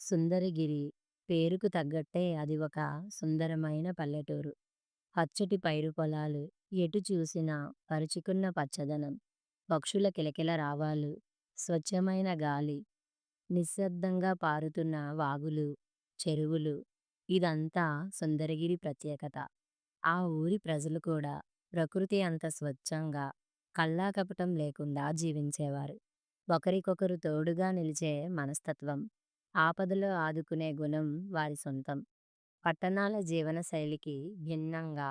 సుందరగిరి పేరుకు తగ్గట్టే అది ఒక సుందరమైన పల్లెటూరు. పచ్చటి పైరు పొలాలు, ఎటు చూసినా పరుచుకున్న పచ్చదనం, పక్షుల కిలకిల రావాలు, స్వచ్ఛమైన గాలి, నిశ్శబ్దంగా పారుతున్న వాగులు, చెరువులు ఇదంతా సుందరగిరి ప్రత్యేకత. ఆ ఊరి ప్రజలు కూడా ప్రకృతి అంత స్వచ్ఛంగా, కల్లాకపటం లేకుండా జీవించేవారు. ఒకరికొకరు తోడుగా నిలిచే మనస్తత్వం, ఆపదలో ఆదుకునే గుణం వారి సొంతం. పట్టణాల జీవన శైలికి భిన్నంగా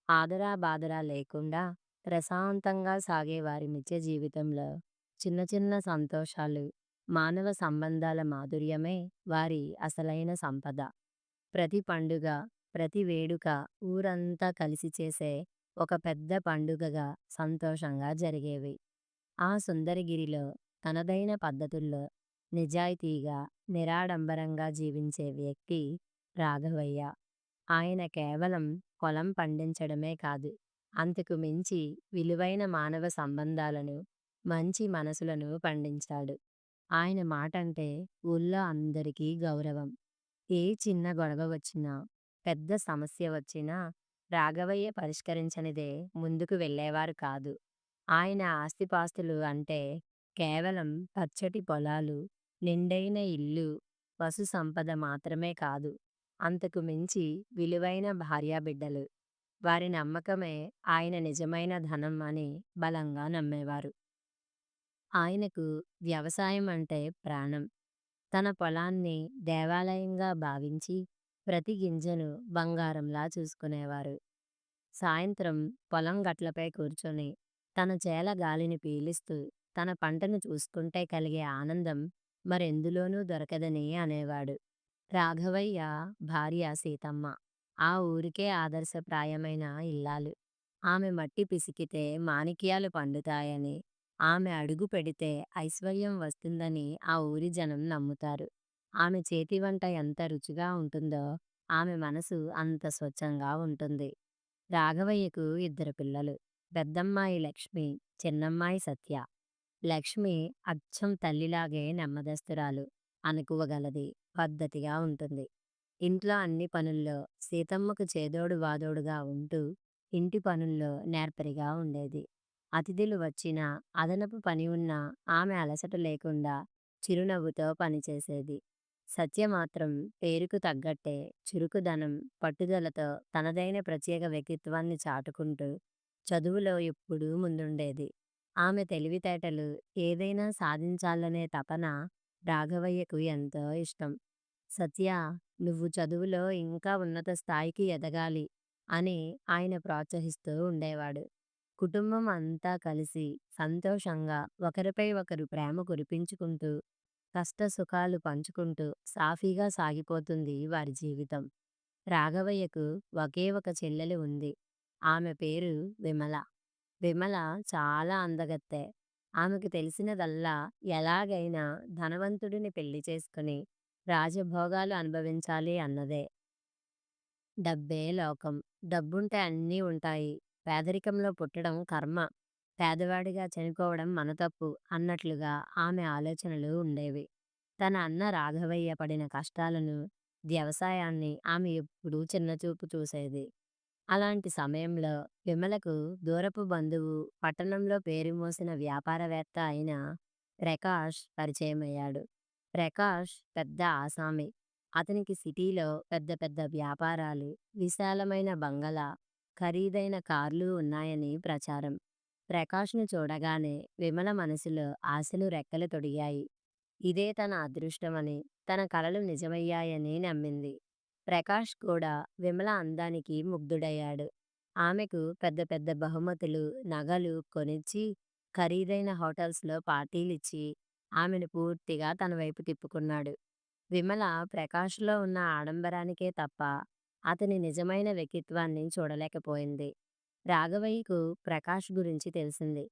ఆదరాబాదరా లేకుండా ప్రశాంతంగా సాగే వారి నిత్య జీవితంలో చిన్న చిన్న సంతోషాలు, మానవ సంబంధాల మాధుర్యమే వారి అసలైన సంపద. ప్రతి పండుగ, ప్రతి వేడుక ఊరంతా కలిసి చేసే ఒక పెద్ద పండుగగా సంతోషంగా జరిగేవి. ఆ సుందరగిరిలో తనదైన పద్ధతుల్లో నిజాయితీగా, నిరాడంబరంగా జీవించే వ్యక్తి రాఘవయ్య. ఆయన కేవలం పొలం పండించడమే కాదు, అంతకు మించి విలువైన మానవ సంబంధాలను, మంచి మనసులను పండించాడు. ఆయన మాటంటే ఊళ్ళో అందరికీ గౌరవం. ఏ చిన్న గొడవ వచ్చినా, పెద్ద సమస్య వచ్చినా రాఘవయ్య పరిష్కరించనిదే ముందుకు వెళ్ళేవారు కాదు. ఆయన ఆస్తిపాస్తులు అంటే కేవలం పచ్చటి పొలాలు, నిండైన ఇల్లు, పశు సంపద మాత్రమే కాదు. అంతకు మించి విలువైన భార్యాబిడ్డలు. వారి నమ్మకమే ఆయన నిజమైన ధనం అని బలంగా నమ్మేవారు. ఆయనకు వ్యవసాయం అంటే ప్రాణం. తన పొలాన్ని దేవాలయంగా భావించి ప్రతి గింజను బంగారంలా చూసుకునేవారు. సాయంత్రం పొలం గట్లపై కూర్చొని తన చేల గాలిని పీలిస్తూ తన పంటను చూసుకుంటే కలిగే ఆనందం మరెందులోనూ దొరకదని అనేవాడు. రాఘవయ్య భార్య సీతమ్మ ఆ ఊరికే ఆదర్శప్రాయమైన ఇల్లాలు. ఆమె మట్టి పిసికితే మాణిక్యాలు పండుతాయని, ఆమె అడుగు పెడితే ఐశ్వర్యం వస్తుందని ఆ ఊరి జనం నమ్ముతారు. ఆమె చేతి వంట ఎంత రుచిగా ఉంటుందో ఆమె మనసు అంత స్వచ్ఛంగా ఉంటుంది. రాఘవయ్యకు ఇద్దరు పిల్లలు. పెద్దమ్మాయి లక్ష్మి, చిన్నమ్మాయి సత్య. లక్ష్మి అచ్చం తల్లిలాగే నెమ్మదస్తురాలు, అణకువగలది, పద్ధతిగా ఉంటుంది. ఇంట్లో అన్ని పనుల్లో సీతమ్మకు చేదోడు వాదోడుగా ఉంటూ ఇంటి పనుల్లో నేర్పరిగా ఉండేది. అతిథులు వచ్చినా, అదనపు పని ఉన్నా ఆమె అలసట లేకుండా చిరునవ్వుతో పనిచేసేది. సత్య మాత్రం పేరుకు తగ్గట్టే చురుకుదనం, పట్టుదలతో తనదైన ప్రత్యేక వ్యక్తిత్వాన్ని చాటుకుంటూ చదువులో ఎప్పుడూ ముందుండేది. ఆమె తెలివితేటలు, ఏదైనా సాధించాలనే తపన రాఘవయ్యకు ఎంతో ఇష్టం. సత్య, నువ్వు చదువులో ఇంకా ఉన్నత స్థాయికి ఎదగాలి అని ఆయన ప్రోత్సహిస్తూ ఉండేవాడు. కుటుంబం అంతా కలిసి సంతోషంగా ఒకరిపై ఒకరు ప్రేమ కురిపించుకుంటూ, కష్ట సుఖాలు పంచుకుంటూ సాఫీగా సాగిపోతుంది వారి జీవితం. రాఘవయ్యకు ఒకే ఒక చెల్లెలు ఉంది. ఆమె పేరు విమల. విమల చాలా అందగత్తె. ఆమెకు తెలిసినదల్లా ఎలాగైనా ధనవంతుడిని పెళ్లి చేసుకుని రాజభోగాలు అనుభవించాలి అన్నదే. డబ్బే లోకం. డబ్బుంటే అన్నీ ఉంటాయి. పేదరికంలో పుట్టడం కర్మ. పేదవాడిగా చనిపోవడం మన తప్పు అన్నట్లుగా ఆమె ఆలోచనలు ఉండేవి. తన అన్న రాఘవయ్య పడిన కష్టాలను, వ్యవసాయాన్ని ఆమె ఎప్పుడూ చిన్నచూపు చూసేది. అలాంటి సమయంలో విమలకు దూరపు బంధువు, పట్టణంలో పేరు మోసిన వ్యాపారవేత్త అయిన ప్రకాష్ పరిచయమయ్యాడు. ప్రకాష్ పెద్ద ఆసామి. అతనికి సిటీలో పెద్ద పెద్ద వ్యాపారాలు, విశాలమైన బంగళా, ఖరీదైన కార్లు ఉన్నాయని ప్రచారం. ప్రకాష్ను చూడగానే విమల మనసులో ఆశలు రెక్కలు తొడిగాయి. ఇదే తన అదృష్టమని, తన కలలు నిజమయ్యాయని నమ్మింది. ప్రకాష్ కూడా విమల అందానికి ముగ్ధుడయ్యాడు. ఆమెకు పెద్ద పెద్ద బహుమతులు, నగలు కొనిచ్చి, ఖరీదైన హోటల్స్లో పార్టీలిచ్చి ఆమెను పూర్తిగా తన వైపు తిప్పుకున్నాడు. విమల ప్రకాష్లో ఉన్న ఆడంబరానికే తప్ప అతని నిజమైన వ్యక్తిత్వాన్ని చూడలేకపోయింది. రాఘవయ్యకు ప్రకాష్ గురించి తెలిసింది.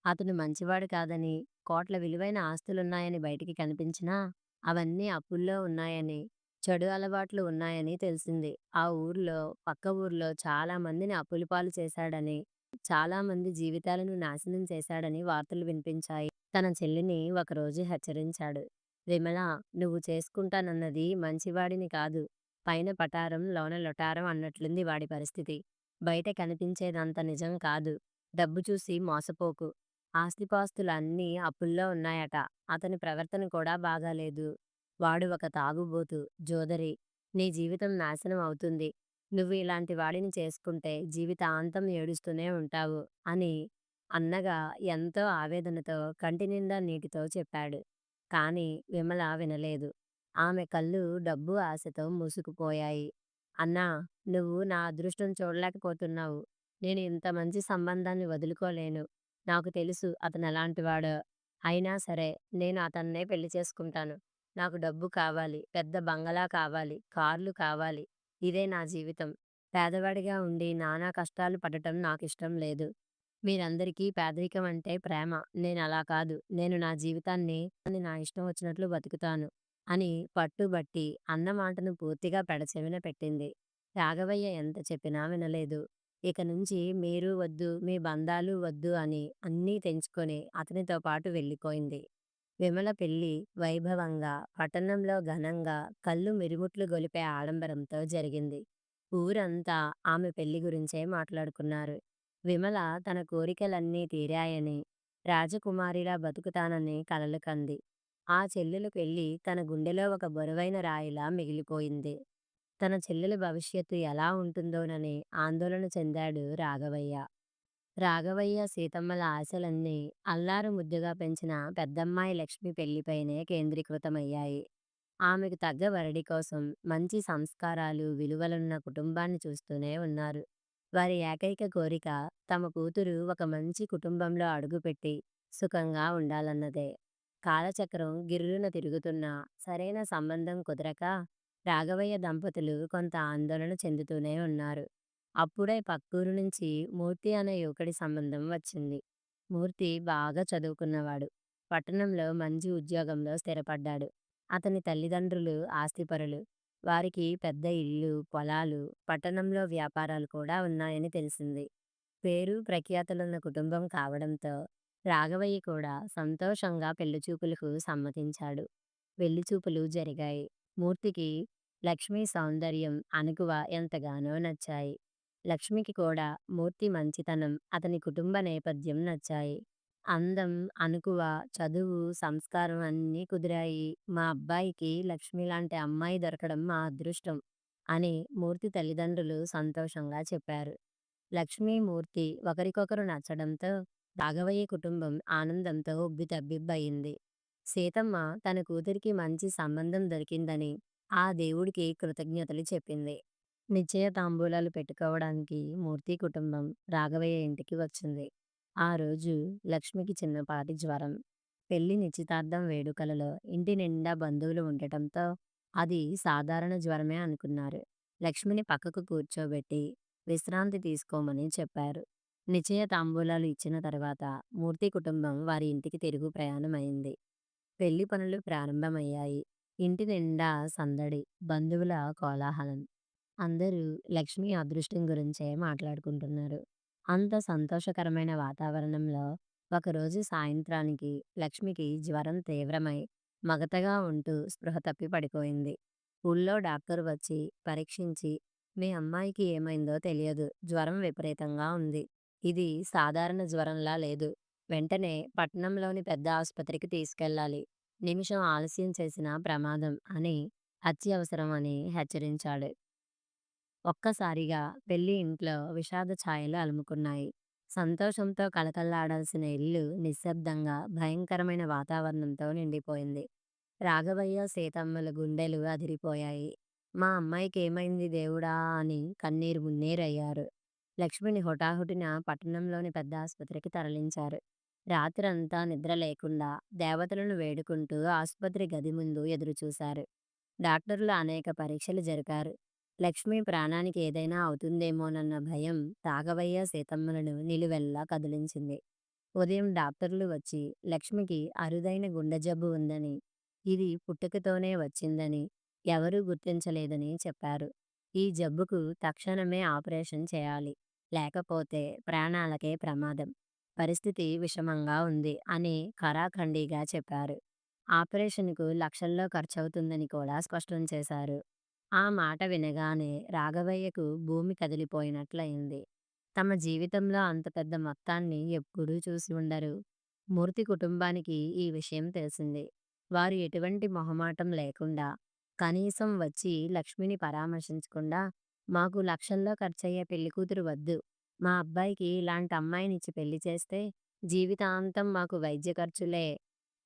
అతను మంచివాడు కాదని, కోట్ల విలువైన ఆస్తులున్నాయని బయటికి కనిపించినా అవన్నీ అప్పుల్లో ఉన్నాయని, చెడు అలవాట్లు ఉన్నాయని తెలిసింది. ఆ ఊర్లో, పక్క ఊర్లో చాలా మందిని అప్పులపాలు చేశాడని, చాలా మంది జీవితాలను నాశనం చేశాడని వార్తలు వినిపించాయి. తన చెల్లిని ఒకరోజు హెచ్చరించాడు. విమల, నువ్వు చేసుకుంటానన్నది మంచివాడిని కాదు. పైన పటారం లోన లొటారం అన్నట్లుంది వాడి పరిస్థితి. బయట కనిపించేదంత నిజం కాదు. డబ్బు చూసి మోసపోకు. ఆస్తిపాస్తులన్నీ అప్పుల్లో ఉన్నాయట. అతని ప్రవర్తన కూడా బాగాలేదు. వాడు ఒక తాగుబోతు, జోదరి. నీ జీవితం నాశనం అవుతుంది. నువ్వు ఇలాంటి వాడిని చేసుకుంటే జీవితాంతం ఏడుస్తూనే ఉంటావు అని అన్నగా ఎంతో ఆవేదనతో కంటినిండా నీటితో చెప్పాడు. కానీ విమల వినలేదు. ఆమె కళ్ళు డబ్బు ఆశతో మూసుకుపోయాయి. అన్నా, నువ్వు నా అదృష్టం చూడలేకపోతున్నావు. నేను ఇంత మంచి సంబంధాన్ని వదులుకోలేను. నాకు తెలుసు అతనెలాంటివాడో. అయినా సరే నేను అతన్నే పెళ్లి చేసుకుంటాను. నాకు డబ్బు కావాలి, పెద్ద బంగళా కావాలి, కార్లు కావాలి. ఇదే నా జీవితం. పేదవాడిగా ఉండి నానా కష్టాలు పడటం నాకిష్టం లేదు. మీరందరికీ పేదరికం అంటే ప్రేమ. నేనలా కాదు. నేను నా జీవితాన్ని నా ఇష్టం వచ్చినట్లు బతుకుతాను అని పట్టుబట్టి అన్న మాటను పూర్తిగా పెడచెవిన పెట్టింది. రాఘవయ్య ఎంత చెప్పినా వినలేదు. ఇక నుంచి మీరు వద్దు, మీ బంధాలు వద్దు అని అన్నీ తెంచుకొని అతనితో పాటు వెళ్ళిపోయింది. విమల పెళ్లి వైభవంగా, పట్టణంలో ఘనంగా, కళ్ళు మిరుముట్లు గొలిపే ఆడంబరంతో జరిగింది. ఊరంతా ఆమె పెళ్లి గురించే మాట్లాడుకున్నారు. విమల తన కోరికలన్నీ తీరాయని, రాజకుమారిలా బతుకుతానని కలలు కంది. ఆ చెల్లెలు పెళ్లి తన గుండెలో ఒక బరువైన రాయిలా మిగిలిపోయింది. తన చెల్లెలి భవిష్యత్తు ఎలా ఉంటుందోనని ఆందోళన చెందాడు రాఘవయ్య. రాఘవయ్య, సీతమ్మల ఆశలన్నీ అల్లారు ముద్దుగా పెంచిన పెద్దమ్మాయి లక్ష్మి పెళ్లిపైనే కేంద్రీకృతమయ్యాయి. ఆమెకు తగ్గ వరడి కోసం మంచి సంస్కారాలు, విలువలున్న కుటుంబాన్ని చూస్తూనే ఉన్నారు. వారి ఏకైక కోరిక తమ కూతురు ఒక మంచి కుటుంబంలో అడుగుపెట్టి సుఖంగా ఉండాలన్నదే. కాలచక్రం గిర్రున తిరుగుతున్నా సరైన సంబంధం కుదరక రాఘవయ్య దంపతులు కొంత ఆందోళన చెందుతూనే ఉన్నారు. అప్పుడే పక్కూరు నుంచి మూర్తి అనే యువకుడి సంబంధం వచ్చింది. మూర్తి బాగా చదువుకున్నవాడు. పట్టణంలో మంచి ఉద్యోగంలో స్థిరపడ్డాడు. అతని తల్లిదండ్రులు ఆస్తిపరులు. వారికి పెద్ద ఇల్లు, పొలాలు, పట్టణంలో వ్యాపారాలు కూడా ఉన్నాయని తెలిసింది. పేరు ప్రఖ్యాతులున్న కుటుంబం కావడంతో రాఘవయ్య కూడా సంతోషంగా పెళ్లిచూపులకు సమ్మతించాడు. పెళ్లిచూపులు జరిగాయి. మూర్తికి లక్ష్మి సౌందర్యం, అణకువ ఎంతగానో నచ్చాయి. లక్ష్మికి కూడా మూర్తి మంచితనం, అతని కుటుంబ నేపథ్యం నచ్చాయి. అందం, అణకువ, చదువు, సంస్కారం అన్నీ కుదిరాయి. మా అబ్బాయికి లక్ష్మి లాంటి అమ్మాయి దొరకడం మా అదృష్టం అని మూర్తి తల్లిదండ్రులు సంతోషంగా చెప్పారు. లక్ష్మి, మూర్తి ఒకరికొకరు నచ్చడంతో రాఘవయ్య కుటుంబం ఆనందంతో ఉబ్బితబ్బిబ్బయింది. సీతమ్మ తన కూతురికి మంచి సంబంధం దొరికిందని ఆ దేవుడికి కృతజ్ఞతలు చెప్పింది. నిశ్చయ తాంబూలాలు పెట్టుకోవడానికి మూర్తి కుటుంబం రాఘవయ్య ఇంటికి వచ్చింది. ఆ రోజు లక్ష్మికి చిన్నపాటి జ్వరం. పెళ్లి నిశ్చితార్థం వేడుకలలో ఇంటి నిండా బంధువులు ఉండటంతో అది సాధారణ జ్వరమే అనుకున్నారు. లక్ష్మిని పక్కకు కూర్చోబెట్టి విశ్రాంతి తీసుకోమని చెప్పారు. నిశ్చయ తాంబూలాలు ఇచ్చిన తర్వాత మూర్తి కుటుంబం వారి ఇంటికి తిరుగు ప్రయాణమైంది. పెళ్లి పనులు ప్రారంభమయ్యాయి. ఇంటి నిండా సందడి, బంధువుల కోలాహలం. అందరూ లక్ష్మి అదృష్టం గురించే మాట్లాడుకుంటున్నారు. అంత సంతోషకరమైన వాతావరణంలో ఒకరోజు సాయంత్రానికి లక్ష్మికి జ్వరం తీవ్రమై మగతగా ఉంటూ స్పృహ తప్పి పడిపోయింది. ఊళ్ళో డాక్టర్ వచ్చి పరీక్షించి, మీ అమ్మాయికి ఏమైందో తెలియదు. జ్వరం విపరీతంగా ఉంది. ఇది సాధారణ జ్వరంలా లేదు. వెంటనే పట్నంలోని పెద్ద ఆసుపత్రికి తీసుకెళ్ళాలి. నిమిషం ఆలస్యం చేసినా ప్రమాదం అని అత్యవసరం అని హెచ్చరించాడు. ఒక్కసారిగా పెళ్లి ఇంట్లో విషాద ఛాయలు అలుముకున్నాయి. సంతోషంతో కళకళలాడాల్సిన ఇల్లు నిశ్శబ్దంగా, భయంకరమైన వాతావరణంతో నిండిపోయింది. రాఘవయ్య, సీతమ్మల గుండెలు అదిరిపోయాయి. మా అమ్మాయికి ఏమైంది దేవుడా అని కన్నీరు మున్నీరయ్యారు. లక్ష్మిని హుటాహుటిన పట్టణంలోని పెద్ద ఆసుపత్రికి తరలించారు. రాత్రంతా నిద్ర లేకుండా దేవతలను వేడుకుంటూ ఆసుపత్రి గది ముందు ఎదురుచూశారు. డాక్టర్లు అనేక పరీక్షలు జరిపారు. లక్ష్మి ప్రాణానికి ఏదైనా అవుతుందేమోనన్న భయం రాఘవయ్య, సీతమ్మలను నిలువెల్లా కదిలించింది. ఉదయం డాక్టర్లు వచ్చి లక్ష్మికి అరుదైన గుండె జబ్బు ఉందని, ఇది పుట్టుకతోనే వచ్చిందని, ఎవరూ గుర్తించలేదని చెప్పారు. ఈ జబ్బుకు తక్షణమే ఆపరేషన్ చేయాలి. లేకపోతే ప్రాణాలకే ప్రమాదం. పరిస్థితి విషమంగా ఉంది అని ఖరాఖండిగా చెప్పారు. ఆపరేషన్‌కు లక్షల్లో ఖర్చవుతుందని కూడా స్పష్టం చేశారు. ఆ మాట వినగానే రాఘవయ్యకు భూమి కదిలిపోయినట్లయింది. తమ జీవితంలో అంత పెద్ద మొత్తాన్ని ఎప్పుడూ చూసి ఉండరు. మూర్తి కుటుంబానికి ఈ విషయం తెలిసింది. వారు ఎటువంటి మొహమాటం లేకుండా, కనీసం వచ్చి లక్ష్మిని పరామర్శించకుండా, "మాకు లక్షల్లో ఖర్చయ్యే పెళ్ళికూతురు వద్దు. మా అబ్బాయికి ఇలాంటి అమ్మాయినిచ్చి పెళ్లి చేస్తే జీవితాంతం మాకు వైద్య ఖర్చులే.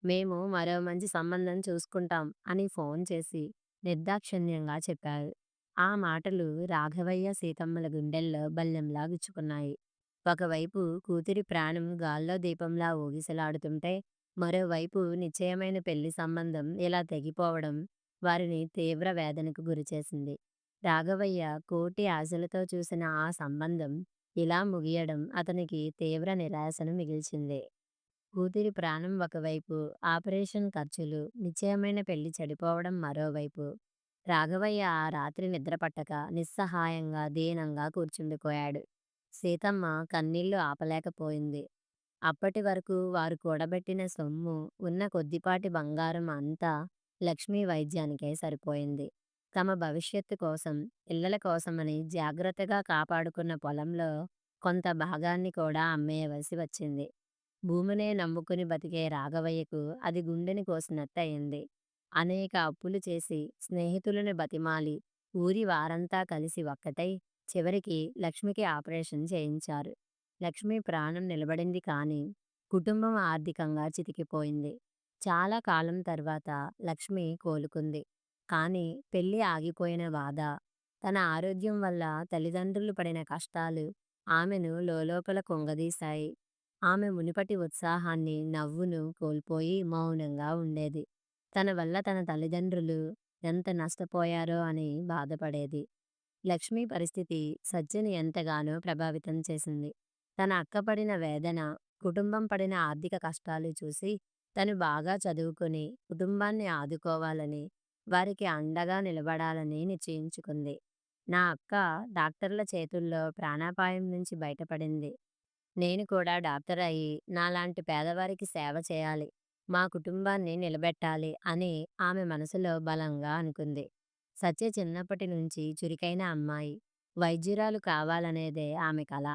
మేము మరో మంచి సంబంధం చూసుకుంటాం" అని ఫోన్ చేసి నిర్దాక్షిణ్యంగా చెప్పారు. ఆ మాటలు రాఘవయ్య, సీతమ్మల గుండెల్లో బల్లెంలా గుచ్చుకున్నాయి. ఒకవైపు కూతురి ప్రాణం గాల్లో దీపంలా ఊగిసలాడుతుంటే, మరోవైపు నిశ్చయమైన పెళ్లి సంబంధం ఇలా తెగిపోవడం వారిని తీవ్ర వేదనకు గురిచేసింది. రాఘవయ్య కోటి ఆశలతో చూసిన ఆ సంబంధం ఇలా ముగియడం అతనికి తీవ్ర నిరాశను మిగిల్చింది. కూతురి ప్రాణం ఒకవైపు, ఆపరేషన్ ఖర్చులు, నిశ్చయమైన పెళ్లి చెడిపోవడం మరోవైపు. రాఘవయ్య ఆ రాత్రి నిద్రపట్టక నిస్సహాయంగా, దీనంగా కూర్చుండిపోయాడు. సీతమ్మ కన్నీళ్లు ఆపలేకపోయింది. అప్పటి వరకు వారు కూడబెట్టిన సొమ్ము, ఉన్న కొద్దిపాటి బంగారం అంతా లక్ష్మీ వైద్యానికే సరిపోయింది. తమ భవిష్యత్తు కోసం, పిల్లల కోసమని జాగ్రత్తగా కాపాడుకున్న పొలంలో కొంత భాగాన్ని కూడా అమ్మేయవలసి వచ్చింది. భూమినే నమ్ముకుని బతికే రాఘవయ్యకు అది గుండెని కోసినట్టయింది. అనేక అప్పులు చేసి, స్నేహితులను బతిమాలి, ఊరి వారంతా కలిసి ఒక్కటై చివరికి లక్ష్మికి ఆపరేషన్ చేయించారు. లక్ష్మి ప్రాణం నిలబడింది కానీ, కుటుంబం ఆర్థికంగా చితికిపోయింది. చాలా కాలం తర్వాత లక్ష్మి కోలుకుంది. కానీ పెళ్లి ఆగిపోయిన బాధ, తన ఆరోగ్యం వల్ల తల్లిదండ్రులు పడిన కష్టాలు ఆమెను లోలోపల కుంగదీశాయి. ఆమె మునుపటి ఉత్సాహాన్ని, నవ్వును కోల్పోయి మౌనంగా ఉండేది. తన వల్ల తన తల్లిదండ్రులు ఎంత నష్టపోయారో అని బాధపడేది. లక్ష్మి పరిస్థితి సత్యని ఎంతగానో ప్రభావితం చేసింది. తన అక్క పడిన వేదన, కుటుంబం పడిన ఆర్థిక కష్టాలు చూసి తను బాగా చదువుకుని కుటుంబాన్ని ఆదుకోవాలని, వారికి అండగా నిలబడాలని నిశ్చయించుకుంది. నా అక్క డాక్టర్ల చేతుల్లో ప్రాణాపాయం నుంచి బయటపడింది. నేను కూడా డాక్టర్ అయ్యి నాలాంటి పేదవారికి సేవ చేయాలి. మా కుటుంబాన్ని నిలబెట్టాలి అని ఆమె మనసులో బలంగా అనుకుంది. సత్య చిన్నప్పటి నుంచి చురుకైన అమ్మాయి. వైద్యురాలు కావాలనేదే ఆమె కల.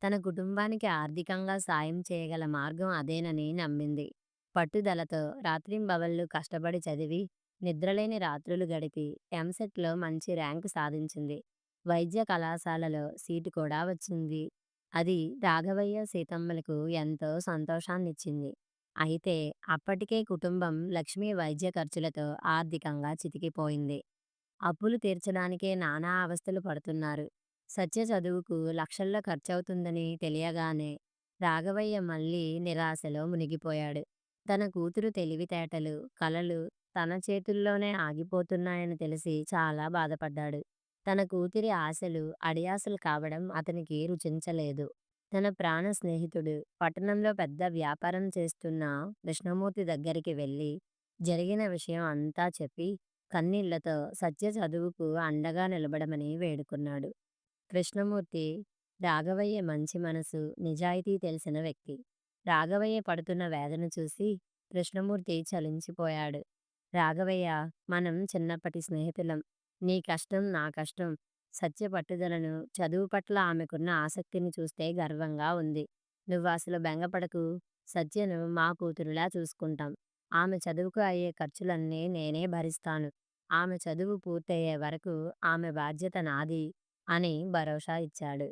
తన కుటుంబానికి ఆర్థికంగా సాయం చేయగల మార్గం అదేనని నమ్మింది. పట్టుదలతో రాత్రింబవళ్లు కష్టపడి చదివి, నిద్రలేని రాత్రులు గడిపి ఎంసెట్‌లో మంచి ర్యాంకు సాధించింది. వైద్య కళాశాలలో సీటు కూడా వచ్చింది. అది రాఘవయ్య, సీతమ్మలకు ఎంతో సంతోషాన్నిచ్చింది. అయితే అప్పటికే కుటుంబం లక్ష్మి వైద్య ఖర్చులతో ఆర్థికంగా చితికిపోయింది. అప్పులు తీర్చడానికే నానా అవస్థలు పడుతున్నారు. సత్య చదువుకు లక్షల్లో ఖర్చవుతుందని తెలియగానే రాఘవయ్య మళ్ళీ నిరాశలో మునిగిపోయాడు. తన కూతురు తెలివితేటలు, కలలు తన చేతుల్లోనే ఆగిపోతున్నాయని తెలిసి చాలా బాధపడ్డాడు. తన కూతురి ఆశలు అడియాసలు కావడం అతనికి రుచించలేదు. తన ప్రాణ స్నేహితుడు పట్టణంలో పెద్ద వ్యాపారం చేస్తున్న కృష్ణమూర్తి దగ్గరికి వెళ్ళి జరిగిన విషయం అంతా చెప్పి కన్నీళ్లతో సత్య చదువుకు అండగా నిలబడమని వేడుకున్నాడు. కృష్ణమూర్తి రాఘవయ్య మంచి మనసు, నిజాయితీ తెలిసిన వ్యక్తి. రాఘవయ్య పడుతున్న వేదన చూసి కృష్ణమూర్తి చలించిపోయాడు. రాఘవయ్య, మనం చిన్నప్పటి స్నేహితులం. నీ కష్టం నా కష్టం. సత్య పట్టుదలను, చదువు పట్ల ఆమెకున్న ఆసక్తిని చూస్తే గర్వంగా ఉంది. నువ్వు అసలు బెంగపడకు. సత్యను మా కూతురులా చూసుకుంటాం. ఆమె చదువుకు అయ్యే ఖర్చులన్నీ నేనే భరిస్తాను. ఆమె చదువు పూర్తయ్యే వరకు ఆమె బాధ్యత నాది అని భరోసా ఇచ్చాడు.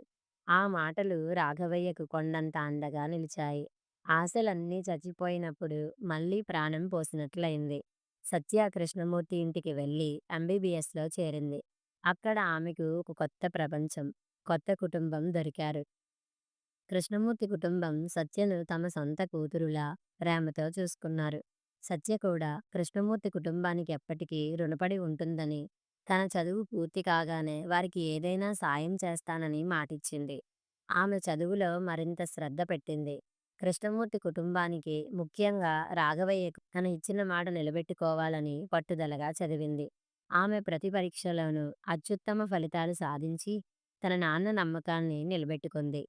ఆ మాటలు రాఘవయ్యకు కొండంత అండగా నిలిచాయి. ఆశలన్నీ చచ్చిపోయినప్పుడు మళ్ళీ ప్రాణం పోసినట్లయింది. సత్య కృష్ణమూర్తి ఇంటికి వెళ్ళి ఎంబీబీఎస్‌లో చేరింది. అక్కడ ఆమెకు ఒక కొత్త ప్రపంచం, కొత్త కుటుంబం దొరికారు. కృష్ణమూర్తి కుటుంబం సత్యను తమ సొంత కూతురులా ప్రేమతో చూసుకున్నారు. సత్య కూడా కృష్ణమూర్తి కుటుంబానికి ఎప్పటికీ రుణపడి ఉంటుందని, తన చదువు పూర్తి కాగానే వారికి ఏదైనా సాయం చేస్తానని మాటిచ్చింది. ఆమె చదువులో మరింత శ్రద్ధ పెట్టింది. కృష్ణమూర్తి కుటుంబానికి, ముఖ్యంగా రాఘవయ్యకు తన ఇచ్చిన మాట నిలబెట్టుకోవాలని పట్టుదలగా చదివింది. ఆమె ప్రతి పరీక్షలోనూ అత్యుత్తమ ఫలితాలు సాధించి తన నాన్న నమ్మకాన్ని నిలబెట్టుకుంది.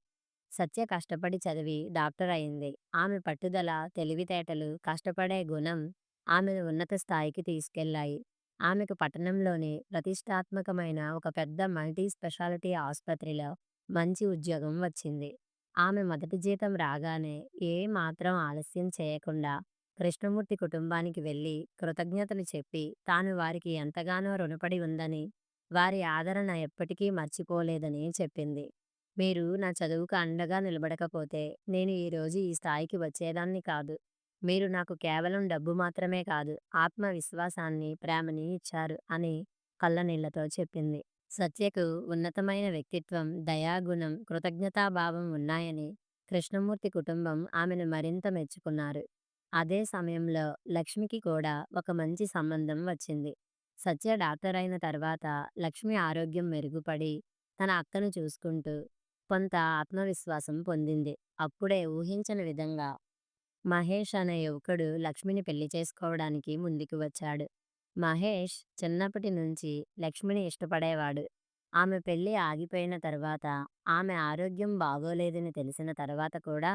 సత్య కష్టపడి చదివి డాక్టర్ అయింది. ఆమె పట్టుదల, తెలివితేటలు, కష్టపడే గుణం ఆమెను ఉన్నత స్థాయికి తీసుకెళ్లాయి. ఆమెకు పట్టణంలోని ప్రతిష్టాత్మకమైన ఒక పెద్ద మల్టీ స్పెషాలిటీ ఆస్పత్రిలో మంచి ఉద్యోగం వచ్చింది. ఆమె మొదటి జీతం రాగానే ఏ మాత్రం ఆలస్యం చేయకుండా కృష్ణమూర్తి కుటుంబానికి వెళ్లి కృతజ్ఞతలు చెప్పి తాను వారికి ఎంతగానో రుణపడి ఉందని, వారి ఆదరణ ఎప్పటికీ మర్చిపోలేదని చెప్పింది. మీరు నా చదువుకు అండగా నిలబడకపోతే నేను ఈరోజు ఈ స్థాయికి వచ్చేదాన్ని కాదు. మీరు నాకు కేవలం డబ్బు మాత్రమే కాదు, ఆత్మవిశ్వాసాన్ని, ప్రేమని ఇచ్చారు అని కళ్ళనీళ్లతో చెప్పింది. సత్యకు ఉన్నతమైన వ్యక్తిత్వం, దయాగుణం, కృతజ్ఞతాభావం ఉన్నాయని కృష్ణమూర్తి కుటుంబం ఆమెను మరింత మెచ్చుకున్నారు. అదే సమయంలో లక్ష్మికి కూడా ఒక మంచి సంబంధం వచ్చింది. సత్య డాక్టర్ అయిన తర్వాత లక్ష్మి ఆరోగ్యం మెరుగుపడి తన అక్కను చూసుకుంటూ కొంత ఆత్మవిశ్వాసం పొందింది. అప్పుడే ఊహించని విధంగా మహేష్ అనే యువకుడు లక్ష్మిని పెళ్లి చేసుకోవడానికి ముందుకు వచ్చాడు. మహేష్ చిన్నప్పటి నుంచి లక్ష్మిని ఇష్టపడేవాడు. ఆమె పెళ్లి ఆగిపోయిన తర్వాత, ఆమె ఆరోగ్యం బాగోలేదని తెలిసిన తర్వాత కూడా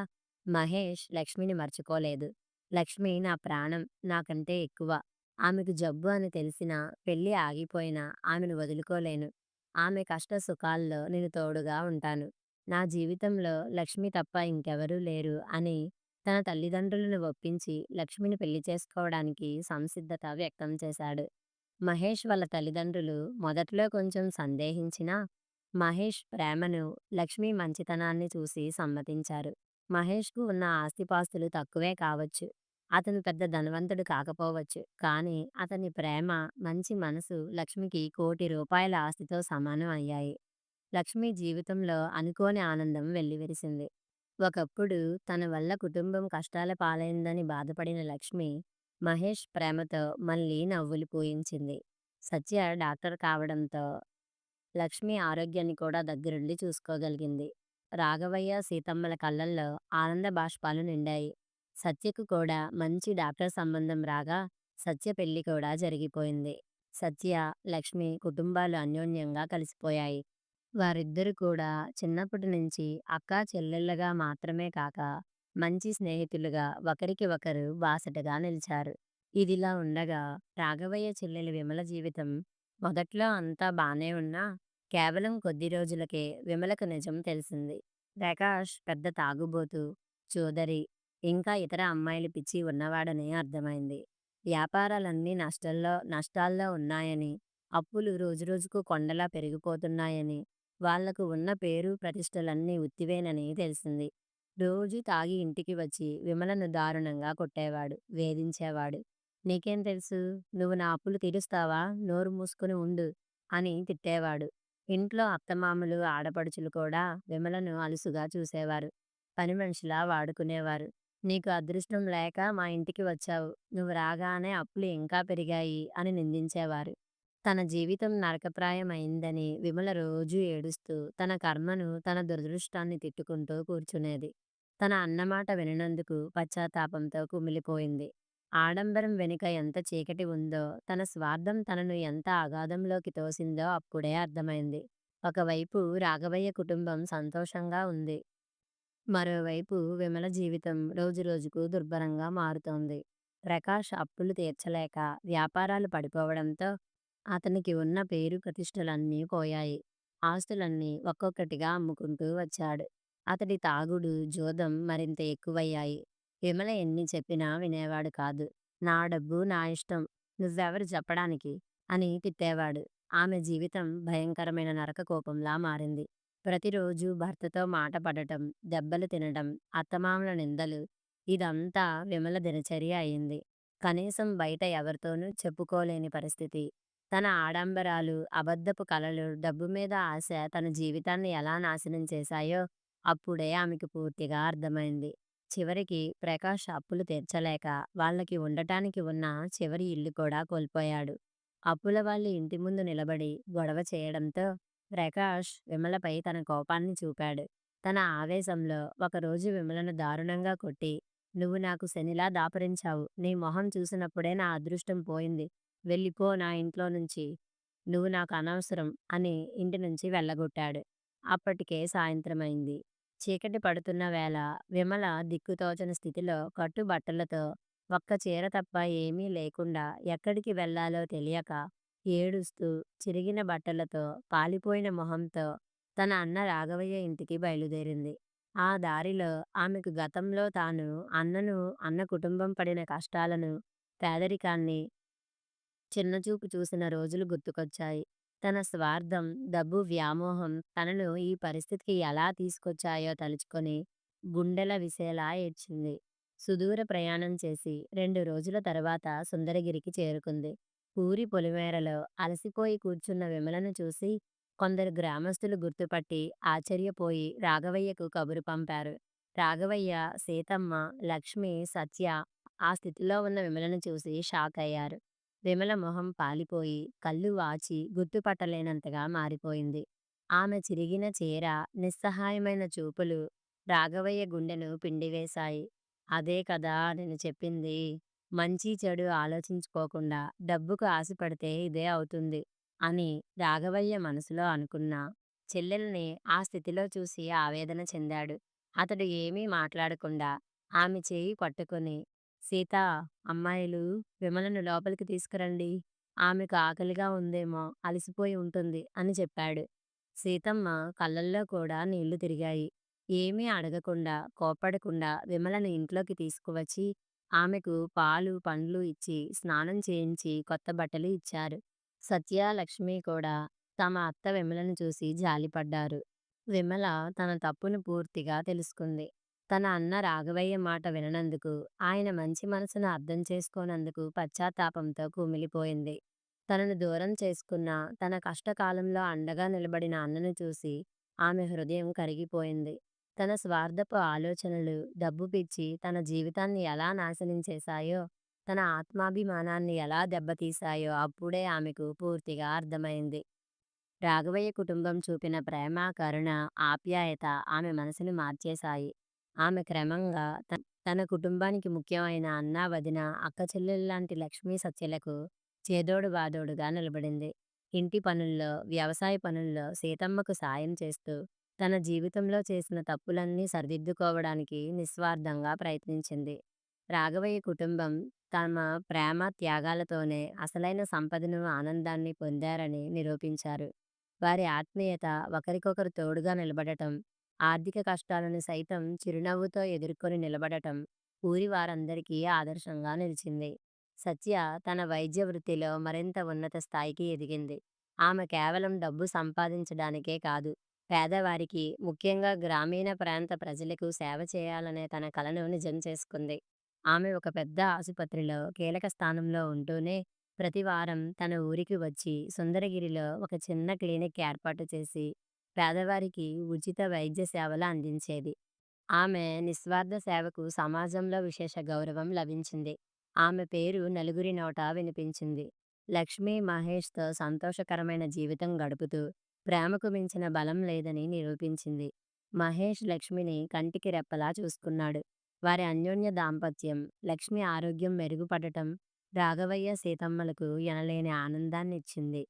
మహేష్ లక్ష్మిని మర్చిపోలేదు. లక్ష్మి నా ప్రాణం, నాకంటే ఎక్కువ. ఆమెకు జబ్బు అని తెలిసినా, పెళ్లి ఆగిపోయినా ఆమెను వదులుకోలేను. ఆమె కష్ట సుఖాల్లో నేను తోడుగా ఉంటాను. నా జీవితంలో లక్ష్మి తప్ప ఇంకెవరూ లేరు అని తన తల్లిదండ్రులను ఒప్పించి లక్ష్మిని పెళ్లి చేసుకోవడానికి సంసిద్ధత వ్యక్తం చేశాడు. మహేష్ వాళ్ళ తల్లిదండ్రులు మొదట్లో కొంచెం సందేహించినా, మహేష్ ప్రేమను, లక్ష్మి మంచితనాన్ని చూసి సమ్మతించారు. మహేష్‌కు ఉన్న ఆస్తిపాస్తులు తక్కువే కావచ్చు. అతను పెద్ద ధనవంతుడు కాకపోవచ్చు. కానీ అతని ప్రేమ, మంచి మనసు లక్ష్మికి ₹1,00,00,000 ఆస్తితో సమానం అయ్యాయి. లక్ష్మి జీవితంలో అనుకోని ఆనందం వెల్లివిరిసింది. ఒకప్పుడు తన వల్ల కుటుంబం కష్టాల పాలైందని బాధపడిన లక్ష్మి, మహేష్ ప్రేమతో మళ్ళీ నవ్వులు పూయించింది. సత్య డాక్టర్ కావడంతో లక్ష్మి ఆరోగ్యాన్ని కూడా దగ్గరుండి చూసుకోగలిగింది. రాఘవయ్య, సీతమ్మల కళ్ళల్లో ఆనంద బాష్పాలు నిండాయి. సత్యకు కూడా మంచి డాక్టర్ సంబంధం రాగా సత్య పెళ్లి కూడా జరిగిపోయింది. సత్య, లక్ష్మి కుటుంబాలు అన్యోన్యంగా కలిసిపోయాయి. వారిద్దరూ కూడా చిన్నప్పటి నుంచి అక్కా చెల్లెళ్ళగా మాత్రమే కాక మంచి స్నేహితులుగా ఒకరికి ఒకరు బాసటగా నిలిచారు. ఇదిలా ఉండగా రాఘవయ్య చెల్లెలి విమల జీవితం మొదట్లో అంతా బానే ఉన్నా కేవలం కొద్ది రోజులకే విమలకు నిజం తెలిసింది. ప్రకాష్ పెద్ద తాగుబోతు, చోదరి, ఇంకా ఇతర అమ్మాయిల పిచ్చి ఉన్నవాడని అర్థమైంది. వ్యాపారాలన్నీ నష్టాల్లో ఉన్నాయని, అప్పులు రోజురోజుకు కొండలా పెరిగిపోతున్నాయని, వాళ్లకు ఉన్న పేరు ప్రతిష్టలన్నీ ఉత్తివేనని తెలిసింది. రోజూ తాగి ఇంటికి వచ్చి విమలను దారుణంగా కొట్టేవాడు, వేధించేవాడు. నీకేం తెలుసు? నువ్వు నా అప్పులు తీరుస్తావా? నోరు మూసుకుని ఉండు అని తిట్టేవాడు. ఇంట్లో అత్తమామలు, ఆడపడుచులు కూడా విమలను అలుసుగా చూసేవారు. పని మనిషిలా వాడుకునేవారు. నీకు అదృష్టం లేక మా ఇంటికి వచ్చావు. నువ్వు రాగానే అప్పులు ఇంకా పెరిగాయి అని నిందించేవారు. తన జీవితం నరకప్రాయం అయిందని విమల రోజూ ఏడుస్తూ తన కర్మను, తన దురదృష్టాన్ని తిట్టుకుంటూ కూర్చునేది. తన అన్నమాట విననందుకు పశ్చాత్తాపంతో కుమిలిపోయింది. ఆడంబరం వెనుక ఎంత చీకటి ఉందో, తన స్వార్థం తనను ఎంత అగాధంలోకి తోసిందో అప్పుడే అర్థమైంది. ఒకవైపు రాఘవయ్య కుటుంబం సంతోషంగా ఉంది. మరోవైపు విమల జీవితం రోజురోజుకు దుర్భరంగా మారుతోంది. ప్రకాష్ అప్పులు తీర్చలేక వ్యాపారాలు పడిపోవడంతో అతనికి ఉన్న పేరు ప్రతిష్టలన్నీ పోయాయి. ఆస్తులన్నీ ఒక్కొక్కటిగా అమ్ముకుంటూ వచ్చాడు. అతడి తాగుడు, జూదం మరింత ఎక్కువయ్యాయి. విమల ఎన్ని చెప్పినా వినేవాడు కాదు. నా డబ్బు నా ఇష్టం, నువ్వెవరు చెప్పడానికి అని తిట్టేవాడు. ఆమె జీవితం భయంకరమైన నరక కూపంలా మారింది. ప్రతిరోజు భర్తతో మాట పడటం, దెబ్బలు తినడం, అత్తమామల నిందలు, ఇదంతా విమల దినచర్య అయింది. కనీసం బయట ఎవరితోనూ చెప్పుకోలేని పరిస్థితి. తన ఆడంబరాలు, అబద్ధపు కలలు, డబ్బు మీద ఆశ తన జీవితాన్ని ఎలా నాశనం చేశాయో అప్పుడే ఆమెకు పూర్తిగా అర్థమైంది. చివరికి ప్రకాష్ అప్పులు తీర్చలేక వాళ్ళకి ఉండటానికి ఉన్న చివరి ఇల్లు కూడా కోల్పోయాడు. అప్పుల వాళ్ళు ఇంటి ముందు నిలబడి గొడవ చేయడంతో ప్రకాష్ విమలపై తన కోపాన్ని చూపాడు. తన ఆవేశంలో ఒకరోజు విమలను దారుణంగా కొట్టి, నువ్వు నాకు శనిలా దాపురించావు. నీ మొహం చూసినప్పుడే నా అదృష్టం పోయింది. వెళ్ళిపో నా ఇంట్లో నుంచి. నువ్వు నాకు అనవసరం అని ఇంటి నుంచి వెళ్ళగొట్టాడు. అప్పటికే సాయంత్రమైంది. చీకటి పడుతున్న వేళ విమల దిక్కుతోచని స్థితిలో కట్టుబట్టలతో ఒక్క చీర తప్ప ఏమీ లేకుండా ఎక్కడికి వెళ్ళాలో తెలియక ఏడుస్తూ, చిరిగిన బట్టలతో, పాలిపోయిన మొహంతో తన అన్న రాఘవయ్య ఇంటికి బయలుదేరింది. ఆ దారిలో ఆమెకు గతంలో తాను అన్నను, అన్న కుటుంబం పడిన కష్టాలను, పేదరికాన్ని చిన్నచూపు చూసిన రోజులు గుర్తుకొచ్చాయి. తన స్వార్థం, డబ్బు వ్యామోహం తనను ఈ పరిస్థితికి ఎలా తీసుకొచ్చాయో తలుచుకొని గుండెల విసేలా ఏడ్చింది. సుదూర ప్రయాణం చేసి 2 రోజుల తరువాత సుందరగిరికి చేరుకుంది. ఊరి పొలిమేరలో అలసిపోయి కూర్చున్న విమలను చూసి కొందరు గ్రామస్తులు గుర్తుపట్టి ఆశ్చర్యపోయి రాఘవయ్యకు కబురు పంపారు. రాఘవయ్య, సీతమ్మ, లక్ష్మి, సత్య ఆ స్థితిలో ఉన్న విమలను చూసి షాక్ అయ్యారు. విమల మొహం పాలిపోయి, కళ్ళు వాచి గుర్తుపట్టలేనంతగా మారిపోయింది. ఆమె చిరిగిన చీర, నిస్సహాయమైన చూపులు రాఘవయ్య గుండెను పిండివేశాయి. అదే కదా నేను చెప్పింది. మంచి చెడు ఆలోచించుకోకుండా డబ్బుకు ఆశపడితే ఇదే అవుతుంది అని రాఘవయ్య మనసులో అనుకున్నా. చెల్లెల్ని ఆ స్థితిలో చూసి ఆవేదన చెందాడు. అతడు ఏమీ మాట్లాడకుండా ఆమె చేయి పట్టుకొని, సీతా, అమ్మాయిలు విమలను లోపలికి తీసుకురండి. ఆమెకు ఆకలిగా ఉందేమో, అలసిపోయి ఉంటుంది అని చెప్పాడు. సీతమ్మ కళ్ళల్లో కూడా నీళ్లు తిరిగాయి. ఏమీ అడగకుండా, కోప్పడకుండా విమలను ఇంట్లోకి తీసుకువచ్చి ఆమెకు పాలు, పండ్లు ఇచ్చి స్నానం చేయించి కొత్త బట్టలు ఇచ్చారు. సత్య, లక్ష్మి కూడా తమ అత్త విమలను చూసి జాలిపడ్డారు. విమల తన తప్పును పూర్తిగా తెలుసుకుంది. తన అన్న రాఘవయ్య మాట విననందుకు, ఆయన మంచి మనసును అర్థం చేసుకోనందుకు పశ్చాత్తాపంతో కుమిలిపోయింది. తనను దూరం చేసుకున్న, తన కష్టకాలంలో అండగా నిలబడిన అన్నను చూసి ఆమె హృదయం కరిగిపోయింది. తన స్వార్థపు ఆలోచనలు, డబ్బు పిచ్చి తన జీవితాన్ని ఎలా నాశనం చేశాయో, తన ఆత్మాభిమానాన్ని ఎలా దెబ్బతీశాయో అప్పుడే ఆమెకు పూర్తిగా అర్థమైంది. రాఘవయ్య కుటుంబం చూపిన ప్రేమ, కరుణ, ఆప్యాయత ఆమె మనసును మార్చేశాయి. ఆమె క్రమంగా తన కుటుంబానికి ముఖ్యమైన అన్న, వదిన, అక్క చెల్లెల్లాంటి లక్ష్మీ సత్యలకు చేదోడు వాదోడుగా నిలబడింది. ఇంటి పనుల్లో, వ్యవసాయ పనుల్లో సీతమ్మకు సాయం చేస్తూ తన జీవితంలో చేసిన తప్పులన్నీ సరిదిద్దుకోవడానికి నిస్వార్థంగా ప్రయత్నించింది. రాఘవయ్య కుటుంబం తమ ప్రేమ, త్యాగాలతోనే అసలైన సంపదను, ఆనందాన్ని పొందారని నిరూపించారు. వారి ఆత్మీయత, ఒకరికొకరు తోడుగా నిలబడటం, ఆర్థిక కష్టాలను సైతం చిరునవ్వుతో ఎదుర్కొని నిలబడటం ఊరి వారందరికీ ఆదర్శంగా నిలిచింది. సత్య తన వైద్య వృత్తిలో మరింత ఉన్నత స్థాయికి ఎదిగింది. ఆమె కేవలం డబ్బు సంపాదించడానికే కాదు, పేదవారికి, ముఖ్యంగా గ్రామీణ ప్రాంత ప్రజలకు సేవ చేయాలనే తన కలను నిజం చేసుకుంది. ఆమె ఒక పెద్ద ఆసుపత్రిలో కీలక స్థానంలో ఉంటూనే ప్రతి వారం తన ఊరికి వచ్చి సుందరగిరిలో ఒక చిన్న క్లినిక్ ఏర్పాటు చేసి పేదవారికి ఉచిత వైద్య సేవలు అందించేది. ఆమె నిస్వార్థ సేవకు సమాజంలో విశేష గౌరవం లభించింది. ఆమె పేరు నలుగురి నోట వినిపించింది. లక్ష్మి, మహేష్‌తో సంతోషకరమైన జీవితం గడుపుతూ ప్రేమకు మించిన బలం లేదని నిరూపించింది. మహేష్ లక్ష్మిని కంటికి రెప్పలా చూసుకున్నాడు. వారి అన్యోన్య దాంపత్యం, లక్ష్మి ఆరోగ్యం మెరుగుపడటం రాఘవయ్య, సీతమ్మలకు ఎనలేని ఆనందాన్నిచ్చింది.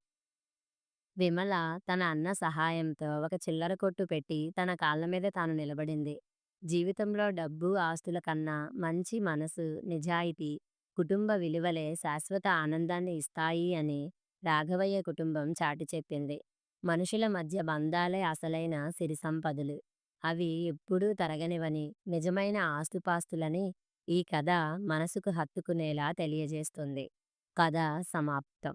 విమల తన అన్న సహాయంతో ఒక చిల్లర కొట్టు పెట్టి తన కాళ్ళ మీద తాను నిలబడింది. జీవితంలో డబ్బు, ఆస్తుల కన్నా మంచి మనసు, నిజాయితీ, కుటుంబ విలువలే శాశ్వత ఆనందాన్ని ఇస్తాయి అని రాఘవయ్య కుటుంబం చాటి చెప్పింది. మనుషుల మధ్య బంధాలే అసలైన సిరి సంపదలు. అవి ఎప్పుడూ తరగనివని, నిజమైన ఆస్తుపాస్తులని ఈ కథ మనసుకు హత్తుకునేలా తెలియజేస్తుంది. కథ సమాప్తం.